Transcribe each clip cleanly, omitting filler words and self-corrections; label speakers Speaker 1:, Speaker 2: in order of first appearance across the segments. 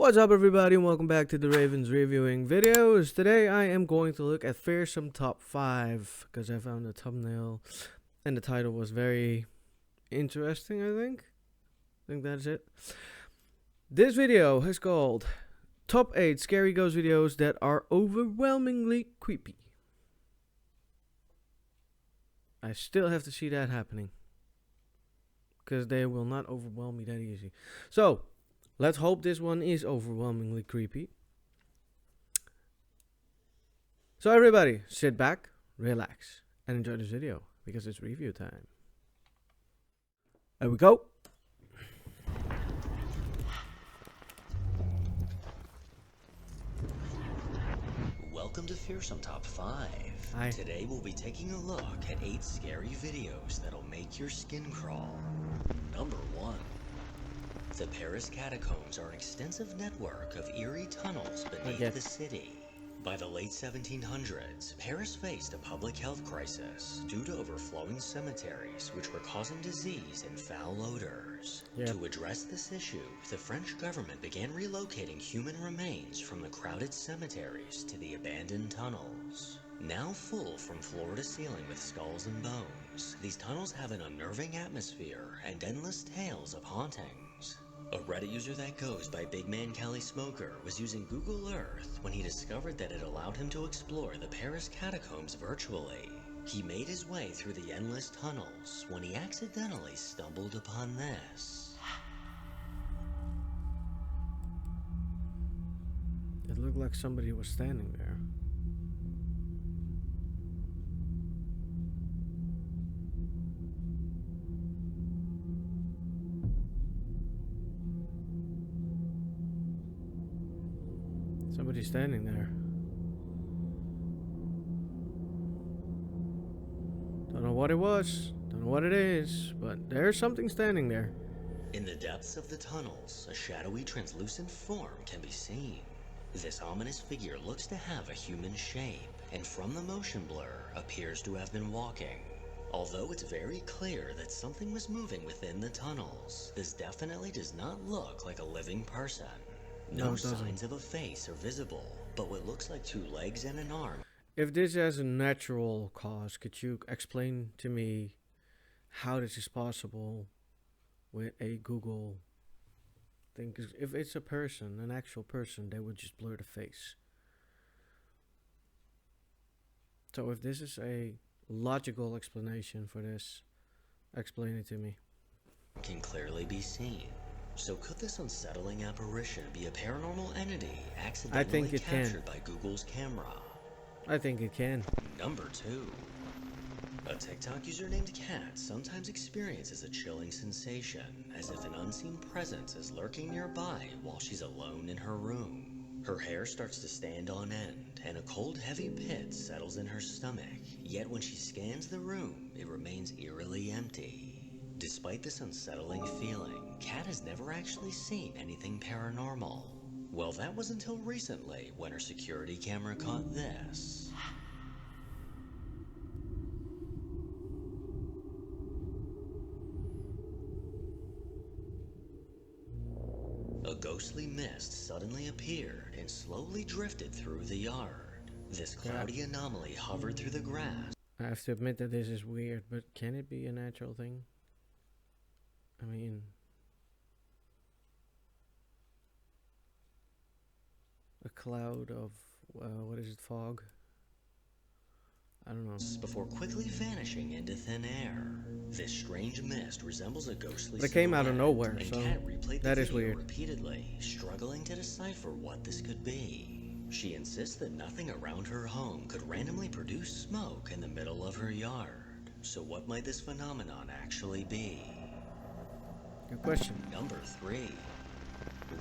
Speaker 1: What's up everybody and welcome back to the Ravens reviewing videos. Today I am going to look at Fearsome Top 5 because I found the thumbnail and the title was very interesting, I think that's it. This video is called Top 8 Scary Ghost Videos That Are Overwhelmingly Creepy. I still have to see that happening because they will not overwhelm me that easy. So let's hope this one is overwhelmingly creepy. So everybody, sit back, relax, and enjoy this video, because it's review time. There we go.
Speaker 2: Welcome to Fearsome Top 5.
Speaker 1: Hi.
Speaker 2: Today we'll be taking a look at 8 scary videos that'll make your skin crawl. Number 1. The Paris catacombs are an extensive network of eerie tunnels beneath the city. By the late 1700s, Paris faced a public health crisis due to overflowing cemeteries, which were causing disease and foul odors. To address this issue, the French government began relocating human remains from the crowded cemeteries to the abandoned tunnels. Now full from floor to ceiling with skulls and bones, these tunnels have an unnerving atmosphere and endless tales of hauntings. A Reddit user that goes by Big Man Cali Smoker was using Google Earth when he discovered that it allowed him to explore the Paris catacombs virtually. He made his way through the endless tunnels when he accidentally stumbled upon this.
Speaker 1: It looked like somebody was standing there. Somebody's standing there. Don't know what it was, don't know what it is, but there's something standing there.
Speaker 2: In the depths of the tunnels, a shadowy, translucent form can be seen. This ominous figure looks to have a human shape, and from the motion blur, appears to have been walking. Although it's very clear that something was moving within the tunnels, this definitely does not look like a living person. No signs of a face are visible, but what looks like 2 legs and an arm.
Speaker 1: If this has a natural cause, could you explain to me how this is possible with a Google thing? 'Cause if it's a person, an actual person, they would just blur the face. So if this is a logical explanation for this, explain it to me.
Speaker 2: Can clearly be seen. So could this unsettling apparition be a paranormal entity accidentally captured by Google's camera?
Speaker 1: I think it can.
Speaker 2: Number 2. A TikTok user named Kat sometimes experiences a chilling sensation, as if an unseen presence is lurking nearby while she's alone in her room. Her hair starts to stand on end, and a cold, heavy pit settles in her stomach, yet when she scans the room, it remains eerily empty. Despite this unsettling feeling, Kat has never actually seen anything paranormal. Well, that was until recently when her security camera caught this. A ghostly mist suddenly appeared and slowly drifted through the yard. This cloudy anomaly hovered through the grass.
Speaker 1: I have to admit that this is weird, but can it be a natural thing? I mean, a cloud of, what is it, fog? I don't know.
Speaker 2: Before quickly vanishing into thin air. This strange mist resembles a ghostly
Speaker 1: But it came out of nowhere, so that is weird.
Speaker 2: Repeatedly, struggling to decipher what this could be. She insists that nothing around her home could randomly produce smoke in the middle of her yard. So what might this phenomenon actually be?
Speaker 1: Good question.
Speaker 2: Number 3.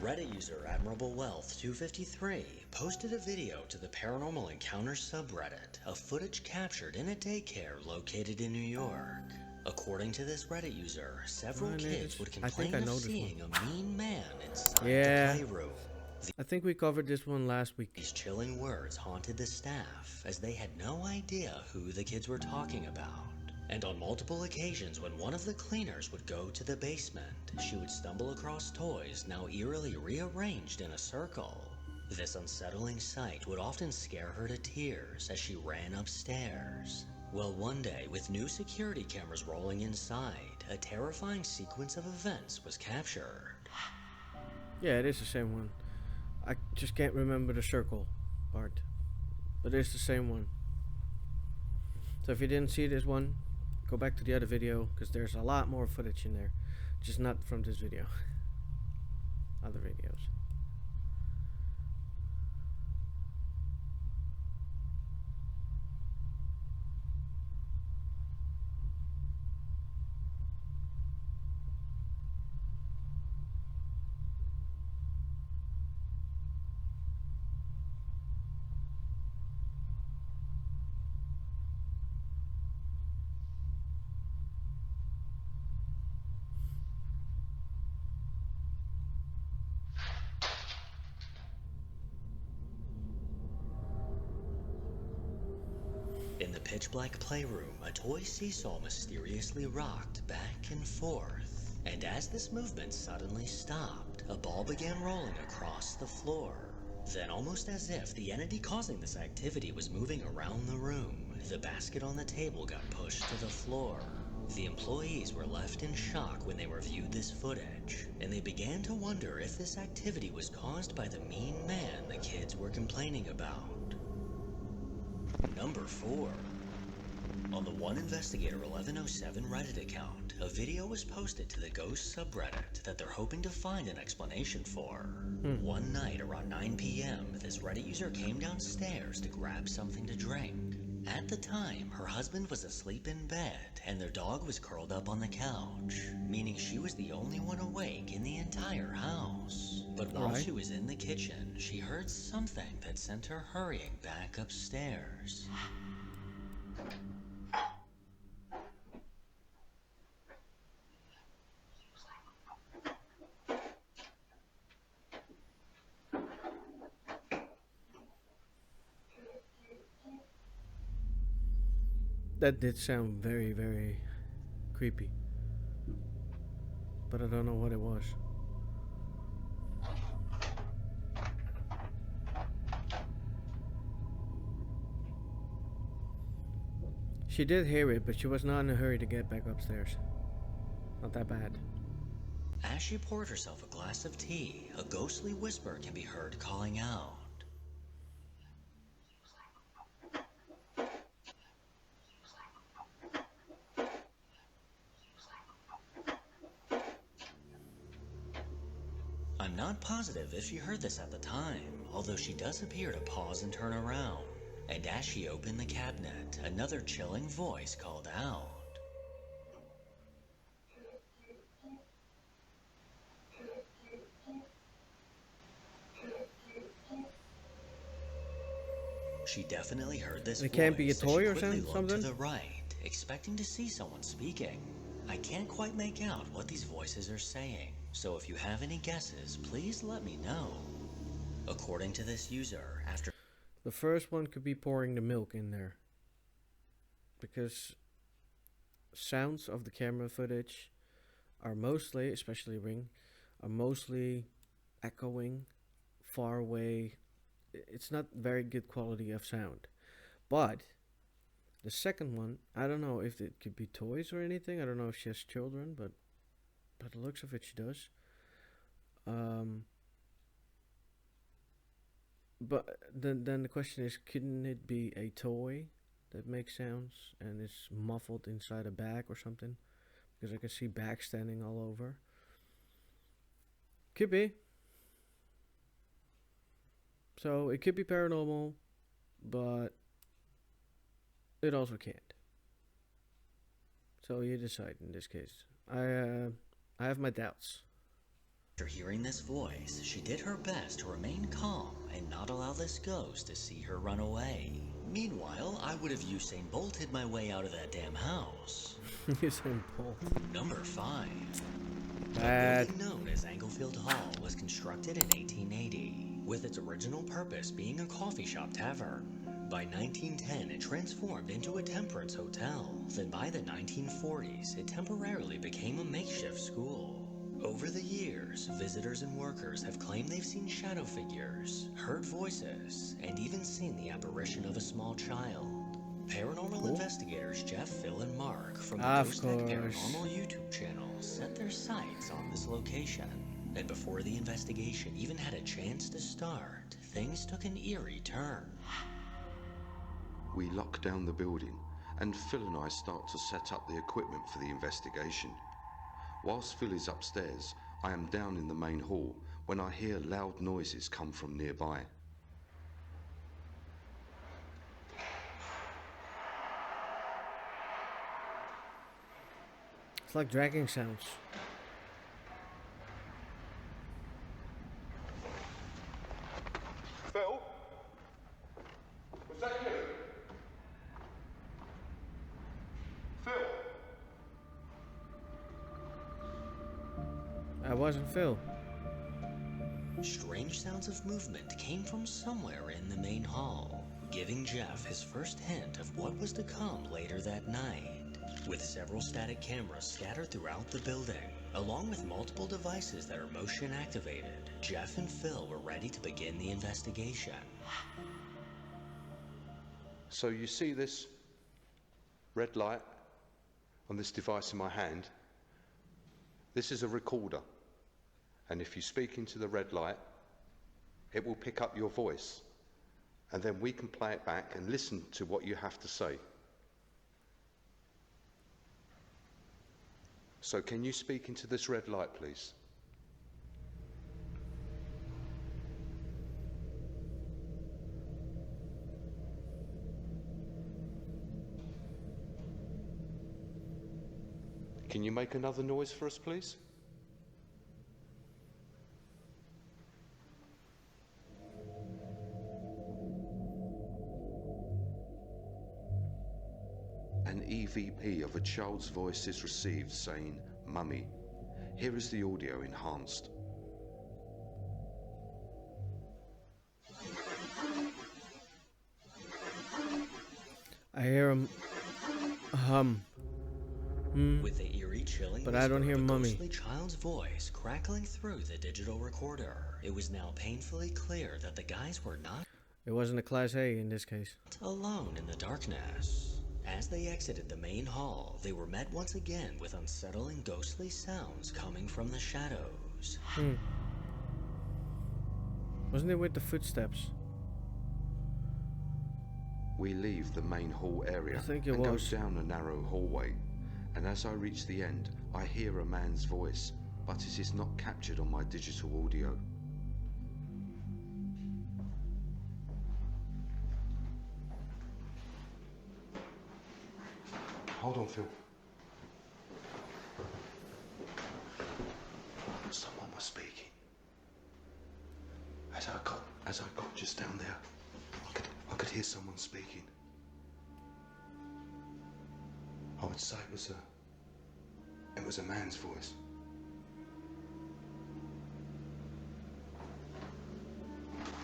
Speaker 2: Reddit user Admirable Wealth 253 posted a video to the Paranormal Encounter subreddit of footage captured in a daycare located in New York. According to this Reddit user, several kids would complain of seeing a mean man inside the playroom.
Speaker 1: I think we covered this one last week.
Speaker 2: These chilling words haunted the staff, as they had no idea who the kids were talking about. And on multiple occasions, when one of the cleaners would go to the basement, she would stumble across toys now eerily rearranged in a circle. This unsettling sight would often scare her to tears as she ran upstairs. Well, one day, with new security cameras rolling inside, a terrifying sequence of events was captured.
Speaker 1: Yeah, it is the same one. I just can't remember the circle part. But it's the same one. So if you didn't see this one, go back to the other video, because there's a lot more footage in there. Just not from this video. Other videos.
Speaker 2: In the pitch-black playroom, a toy seesaw mysteriously rocked back and forth. And as this movement suddenly stopped, a ball began rolling across the floor. Then, almost as if the entity causing this activity was moving around the room, the basket on the table got pushed to the floor. The employees were left in shock when they reviewed this footage, and they began to wonder if this activity was caused by the mean man the kids were complaining about. Number 4. On the One Investigator 1107 Reddit account, a video was posted to the Ghost subreddit that they're hoping to find an explanation for. One night around 9 p.m., this Reddit user came downstairs to grab something to drink. At the time, her husband was asleep in bed, and their dog was curled up on the couch, meaning she was the only one awake in the entire house. But while she was in the kitchen, she heard something that sent her hurrying back upstairs.
Speaker 1: That did sound very, very creepy. But I don't know what it was. She did hear it, but she was not in a hurry to get back upstairs. Not that bad.
Speaker 2: As she poured herself a glass of tea, a ghostly whisper can be heard calling out. I'm not positive if she heard this at the time, although she does appear to pause and turn around. And as she opened the cabinet, another chilling voice called out. She definitely heard this voice.
Speaker 1: It can't be a toy or
Speaker 2: something?
Speaker 1: something?
Speaker 2: To the right, expecting to see someone speaking. I can't quite make out what these voices are saying, so if you have any guesses, please let me know. According to this user, after
Speaker 1: The first one could be pouring the milk in there. Because sounds of the camera footage are mostly, especially Ring, are mostly echoing far away. It's not very good quality of sound. But the second one, I don't know if it could be toys or anything. I don't know if she has children, but by the looks of it, she does. But then the question is, couldn't it be a toy that makes sounds and is muffled inside a bag or something? Because I can see bags standing all over. Could be. So it could be paranormal, but it also can't. So you decide in this case. I have my doubts.
Speaker 2: After hearing this voice, she did her best to remain calm and not allow this ghost to see her run away. Meanwhile, I would have Usain Bolted my way out of that damn house.
Speaker 1: Usain Bolt.
Speaker 2: Number 5.
Speaker 1: Bad.
Speaker 2: The building known as Englefield Hall was constructed in 1880, with its original purpose being a coffee shop tavern. By 1910, it transformed into a temperance hotel. Then by the 1940s, it temporarily became a makeshift school. Over the years, visitors and workers have claimed they've seen shadow figures, heard voices, and even seen the apparition of a small child. Paranormal investigators Jeff, Phil, and Mark from the
Speaker 1: Of
Speaker 2: Ghost Tech
Speaker 1: course.
Speaker 2: Paranormal YouTube channel set their sights on this location. And before the investigation even had a chance to start, things took an eerie turn.
Speaker 3: We lock down the building, and Phil and I start to set up the equipment for the investigation. Whilst Phil is upstairs, I am down in the main hall when I hear loud noises come from nearby.
Speaker 1: It's like dragging sounds.
Speaker 3: Phil? Was that you? Phil?
Speaker 1: I wasn't Phil.
Speaker 2: Strange sounds of movement came from somewhere in the main hall, giving Jeff his first hint of what was to come later that night. With several static cameras scattered throughout the building, along with multiple devices that are motion activated, Jeff and Phil were ready to begin the investigation.
Speaker 3: So you see this red light on this device in my hand? This is a recorder. And if you speak into the red light, it will pick up your voice. And then we can play it back and listen to what you have to say. So can you speak into this red light, please? Can you make another noise for us, please? An EVP of a child's voice is received saying, "Mummy." Here is the audio enhanced.
Speaker 1: I hear him hum.
Speaker 2: With the eerie, chilling
Speaker 1: But I don't
Speaker 2: whisper
Speaker 1: hear
Speaker 2: of a
Speaker 1: Mummy.
Speaker 2: ghostly child's voice crackling through the digital recorder, it was now painfully clear that the guys were not
Speaker 1: It wasn't a Class A in this case.
Speaker 2: alone in the darkness. As they exited the main hall, they were met once again with unsettling ghostly sounds coming from the shadows.
Speaker 1: Wasn't it with the footsteps?
Speaker 3: We leave the main hall area
Speaker 1: I think it
Speaker 3: and
Speaker 1: was.
Speaker 3: go down a narrow hallway. And as I reach the end, I hear a man's voice, but it is not captured on my digital audio. Hold on, Phil. Someone was speaking. As I got just down there, I could hear someone speaking. I would say it was a man's voice.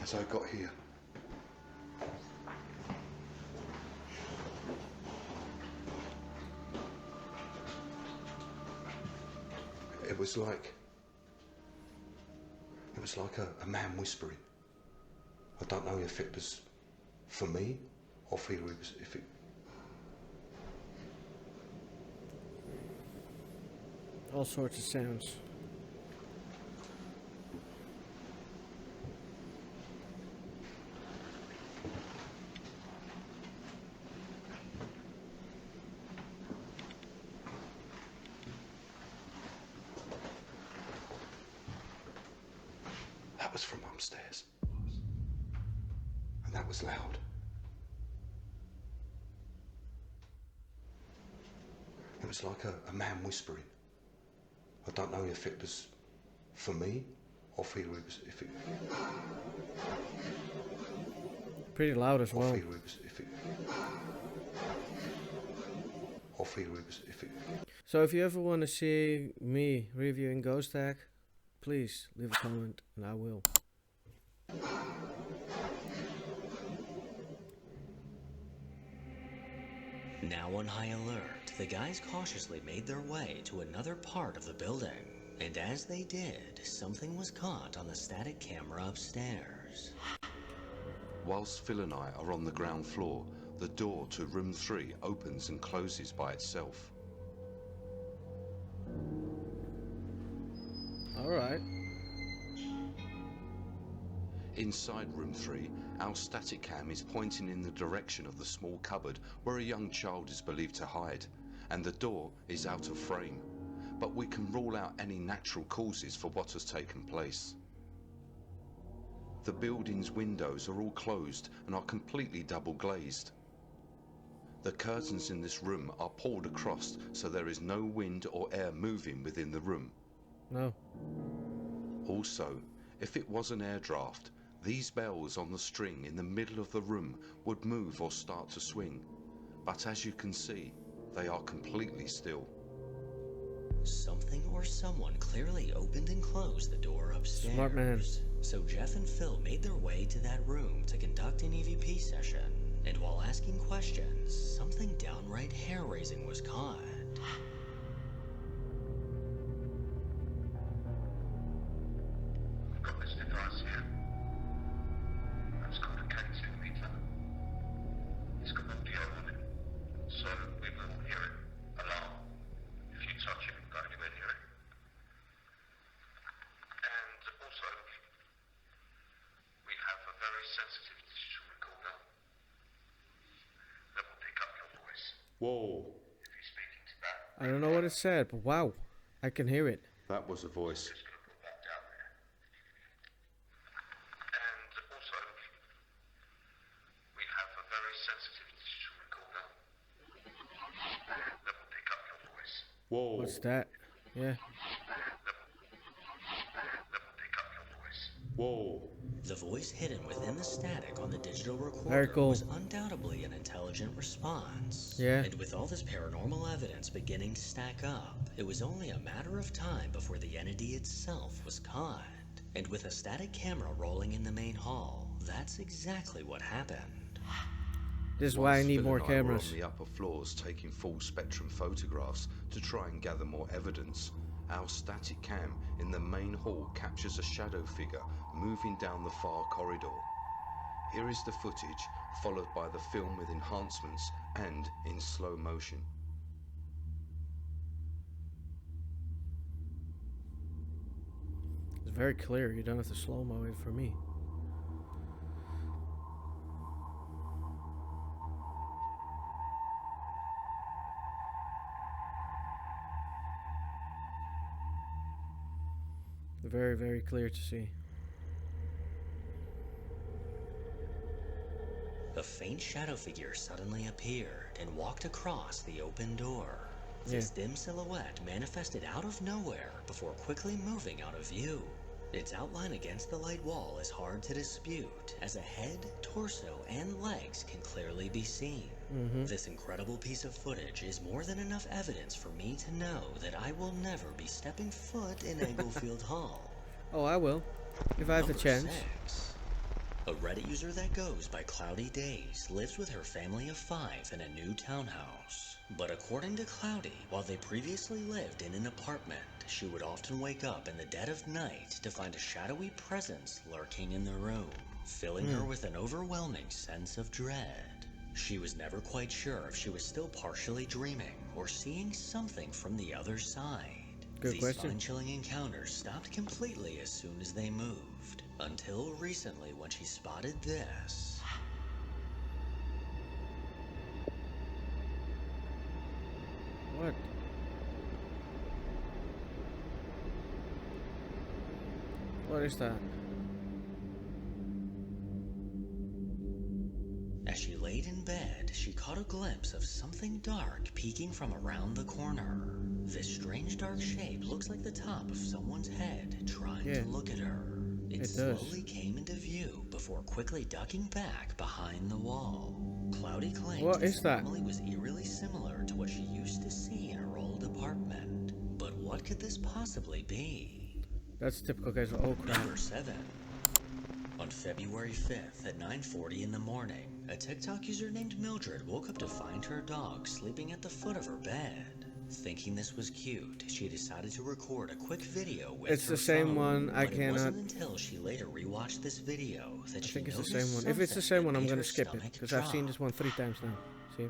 Speaker 3: As I got here, it was like a man whispering. I don't know if it was for me or if it.
Speaker 1: All sorts of sounds.
Speaker 3: That was from upstairs. And that was loud. It was like a man whispering. I don't know if it was for me or if it.
Speaker 1: Pretty loud as well. So if you ever want to see me reviewing Ghost Tech, please leave a comment and I will.
Speaker 2: Now on high alert, the guys cautiously made their way to another part of the building. And as they did, something was caught on the static camera upstairs.
Speaker 3: Whilst Phil and I are on the ground floor, the door to room 3 opens and closes by itself.
Speaker 1: Alright.
Speaker 3: Inside room 3, our static cam is pointing in the direction of the small cupboard where a young child is believed to hide, and the door is out of frame, but we can rule out any natural causes for what has taken place. The building's windows are all closed and are completely double glazed. The curtains in this room are pulled across so there is no wind or air moving within the room.
Speaker 1: No.
Speaker 3: Also, if it was an air draft, these bells on the string in the middle of the room would move or start to swing, but as you can see, they are completely still.
Speaker 2: Something or someone clearly opened and closed the door upstairs.
Speaker 1: Smart man.
Speaker 2: So Jeff and Phil made their way to that room to conduct an EVP session. And while asking questions, something downright hair-raising was caught.
Speaker 4: We've got this device here. It's called a K2 meter. It's got audio on it, so we will hear it. Alarm. If you touch it, we'll go anywhere near it. And also, we have a very sensitive digital recorder that will pick up your voice
Speaker 3: Whoa,
Speaker 4: if you're speaking to that.
Speaker 1: I don't know what it said, but wow. I can hear it.
Speaker 3: that was a voice.
Speaker 4: Just going to put that down there. And also, we have a very sensitive digital recorder that will pick up your voice.
Speaker 3: Whoa,
Speaker 1: What's that? Yeah.
Speaker 4: That will pick up your voice.
Speaker 3: whoa.
Speaker 2: The voice hidden within the static on the digital recorder
Speaker 1: Very cool.
Speaker 2: was undoubtedly an intelligent response.
Speaker 1: Yeah.
Speaker 2: And with all this paranormal evidence beginning to stack up, it was only a matter of time before the entity itself was caught. And with a static camera rolling in the main hall, that's exactly what happened.
Speaker 1: This is why I
Speaker 3: Whilst
Speaker 1: need
Speaker 3: Phil
Speaker 1: more
Speaker 3: and I were
Speaker 1: cameras.
Speaker 3: on the upper floors taking full spectrum photographs to try and gather more evidence, our static cam in the main hall captures a shadow figure moving down the far corridor. Here is the footage, followed by the film with enhancements and in slow motion.
Speaker 1: It's very clear. You don't have to slow-mo it for me. Very, very clear to see.
Speaker 2: A faint shadow figure suddenly appeared and walked across the open door. This dim silhouette manifested out of nowhere before quickly moving out of view. Its outline against the light wall is hard to dispute, as a head, torso, and legs can clearly be seen. This incredible piece of footage is more than enough evidence for me to know that I will never be stepping foot in Englefield Hall.
Speaker 1: Oh, I will. If I have the
Speaker 2: Number
Speaker 1: chance.
Speaker 2: 6. A Reddit user that goes by Cloudy Days lives with her family of 5 in a new townhouse. But according to Cloudy, while they previously lived in an apartment, she would often wake up in the dead of night to find a shadowy presence lurking in the room, filling her with an overwhelming sense of dread. She was never quite sure if she was still partially dreaming or seeing something from the other side.
Speaker 1: Good
Speaker 2: These
Speaker 1: question.
Speaker 2: spine-chilling encounters stopped completely as soon as they moved, until recently when she spotted this.
Speaker 1: What? What is that?
Speaker 2: As she laid in bed, she caught a glimpse of something dark peeking from around the corner. This strange dark shape looks like the top of someone's head trying
Speaker 1: Yeah.
Speaker 2: to look at her. It
Speaker 1: It does.
Speaker 2: slowly came into view before quickly ducking back behind the wall. Cloudy claims
Speaker 1: What
Speaker 2: this
Speaker 1: is that?
Speaker 2: anomaly was eerily similar to what she used to see in her old apartment. But what could this possibly be?
Speaker 1: That's typical guys. Oh crap.
Speaker 2: Number 7. On February 5th at 9:40 in the morning, a TikTok user named Mildred woke up to find her dog sleeping at the foot of her bed. Thinking this was cute, she decided to record a quick video with
Speaker 1: It's
Speaker 2: her
Speaker 1: the same
Speaker 2: phone,
Speaker 1: one. I
Speaker 2: but it
Speaker 1: cannot.
Speaker 2: wasn't until she later rewatched this video that
Speaker 1: I
Speaker 2: she
Speaker 1: think it's the
Speaker 2: noticed
Speaker 1: same one. If it's the
Speaker 2: something
Speaker 1: same one,
Speaker 2: that
Speaker 1: I'm
Speaker 2: made
Speaker 1: gonna
Speaker 2: her
Speaker 1: skip it
Speaker 2: stomach
Speaker 1: because I've seen this
Speaker 2: drop.
Speaker 1: one 3 times now. See?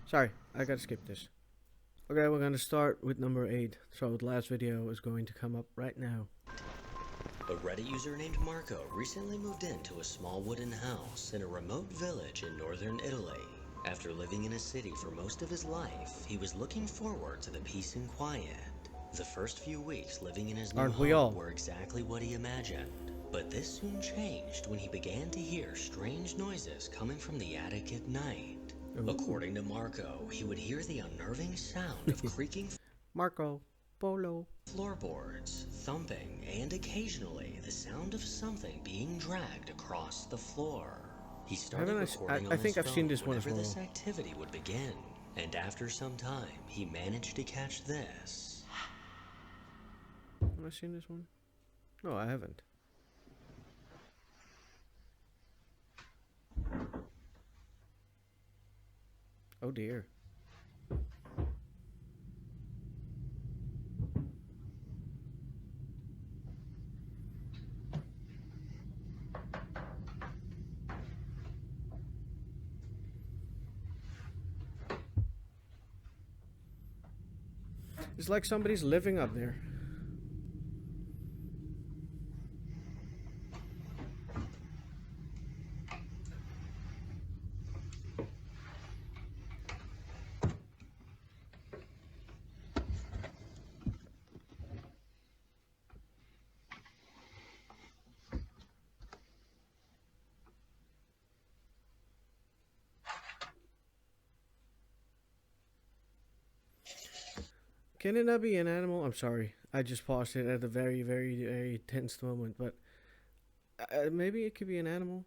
Speaker 1: Sorry, I gotta skip this. Okay, we're gonna start with number 8. So the last video is going to come up right now.
Speaker 2: A Reddit user named Marco recently moved into a small wooden house in a remote village in northern Italy. After living in a city for most of his life, he was looking forward to the peace and quiet. The first few weeks living in his new
Speaker 1: Aren't we all?
Speaker 2: home were exactly what he imagined. But this soon changed when he began to hear strange noises coming from the attic at night.
Speaker 1: Ooh.
Speaker 2: According to Marco, he would hear the unnerving sound of creaking
Speaker 1: Marco Polo.
Speaker 2: floorboards, thumping, and occasionally the sound of something being dragged across the floor. He started recording on
Speaker 1: I think
Speaker 2: his
Speaker 1: I've seen
Speaker 2: phone
Speaker 1: this one as
Speaker 2: whenever
Speaker 1: well.
Speaker 2: this activity would begin, and after some time, he managed to catch this.
Speaker 1: Have I seen this one? No, I haven't. Oh dear. It's like somebody's living up there. Can it not be an animal? I'm sorry. I just paused it at a very, very, very tense moment, but maybe it could be an animal.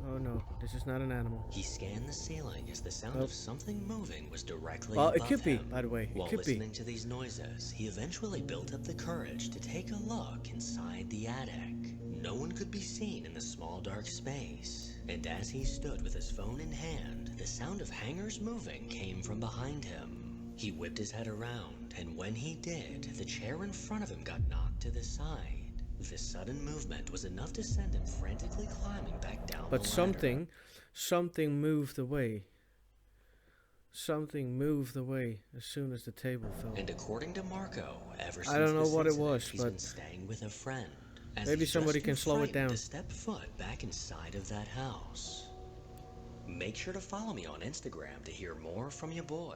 Speaker 1: Oh no, this is not an animal.
Speaker 2: He scanned the ceiling as the sound of something moving was directly
Speaker 1: Well,
Speaker 2: above
Speaker 1: it could be,
Speaker 2: him.
Speaker 1: by the way. It
Speaker 2: While
Speaker 1: could be.
Speaker 2: listening to these noises, he eventually built up the courage to take a look inside the attic. No one could be seen in the small dark space, and as he stood with his phone in hand, the sound of hangers moving came from behind him. He whipped his head around, and when he did, the chair in front of him got knocked to the side. The sudden movement was enough to send him frantically climbing back down
Speaker 1: But
Speaker 2: the ladder.
Speaker 1: something moved away. Something moved away as soon as the table fell.
Speaker 2: And according to Marco, ever since
Speaker 1: I don't know
Speaker 2: this
Speaker 1: what it
Speaker 2: incident,
Speaker 1: was,
Speaker 2: he's
Speaker 1: but
Speaker 2: been staying with a friend. As
Speaker 1: maybe
Speaker 2: he's
Speaker 1: somebody
Speaker 2: just
Speaker 1: can
Speaker 2: too
Speaker 1: slow it
Speaker 2: frightened
Speaker 1: down.
Speaker 2: to step foot back inside of that house. Make sure to follow me on Instagram to hear more from your boy.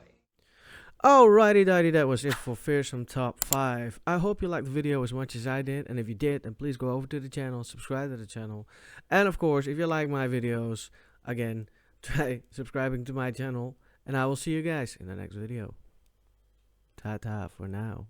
Speaker 1: Alrighty, dighty, that was it for Fearsome Top 5. I hope you liked the video as much as I did, and if you did, then please go over to the channel, subscribe to the channel, and of course, if you like my videos, again, try subscribing to my channel, and I will see you guys in the next video. Ta-ta for now.